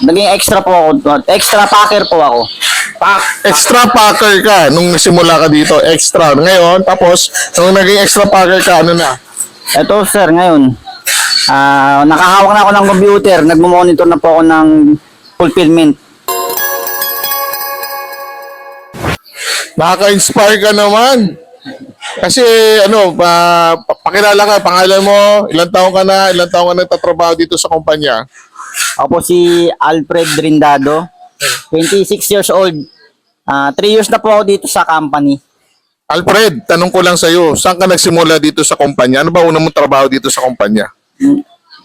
Naging extra po ako. Extra packer po ako. Extra packer ka nung simula ka dito, extra. Ngayon, tapos, nung naging extra packer ka, ano na? Ito sir, ngayon, nakahawak na ako ng computer. Nagmo-monitor na po ako ng fulfillment. Nakaka-inspire ka naman. Kasi, pakilala ka, pangalan mo, ilang taong ka nagtatrabaho dito sa kumpanya? Ako po si Alfred Rindado, 26 years old. 3 years na po ako dito sa company. Alfred, tanong ko lang sa'yo, saan ka nagsimula dito sa kumpanya? Ano ba unang mong trabaho dito sa kumpanya?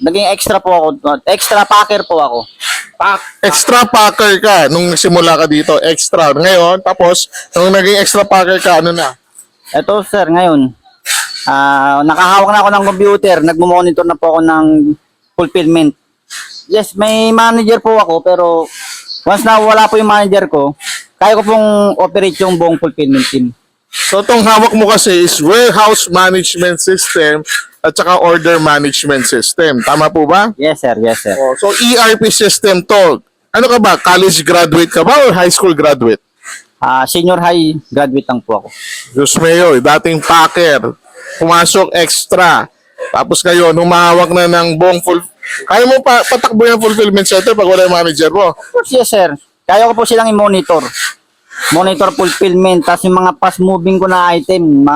Naging extra po ako. Extra packer po ako. Extra packer ka nung simula ka dito, extra. Ngayon, tapos, nung naging extra packer ka, ano na? Ito sir, ngayon, nakahawak na ako ng computer. Nagmo-monitor na po ako ng fulfillment. Yes, may manager po ako, pero once na wala po yung manager ko, kaya ko pong operate yung buong fulfillment team. So, itong hawak mo kasi is warehouse management system at saka order management system. Tama po ba? Yes sir, yes sir. Oh, so, ERP system to. Ano ka ba? College graduate ka ba or high school graduate? Senior high graduate lang po ako. Diyos mayo, dating packer, pumasok extra. Tapos ngayon, humahawak na ng buong kaya mo patakbo yung fulfillment center pag wala yung manager mo? Of course, yes sir. Kaya ko po silang i-monitor. Monitor fulfillment, tapos yung mga fast moving ko na item,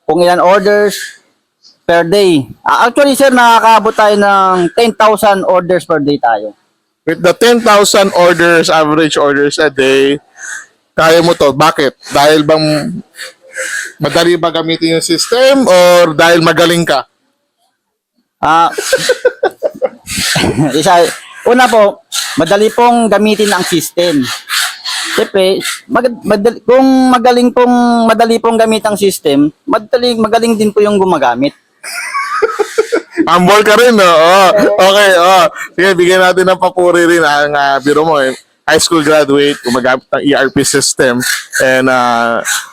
kung ilan orders per day. Actually sir, nakakaabot tayo ng 10,000 orders per day tayo. With the 10,000 orders, average orders a day, kaya mo to. Bakit? Dahil bang madali ba gamitin yung system or dahil magaling ka? Una po, madali pong gamitin ang system. Siyempre, kung madali pong gamit ang system, magaling din po yung gumagamit. Humble ka rin, no? Oh, okay, oh. Sige, bigyan natin ng papuri rin ang biro mo. High school graduate, gumagamit ng ERP system and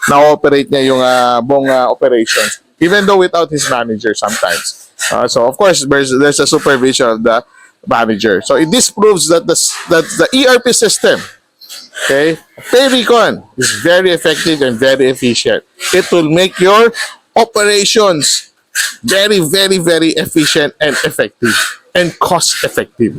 na-operate niya yung buong operations. Even though without his manager sometimes. So, of course, there's a supervision of the manager. So, this proves that the ERP system, okay, Payrecon is very effective and very efficient. It will make your operations very, very, very efficient and effective and cost effective.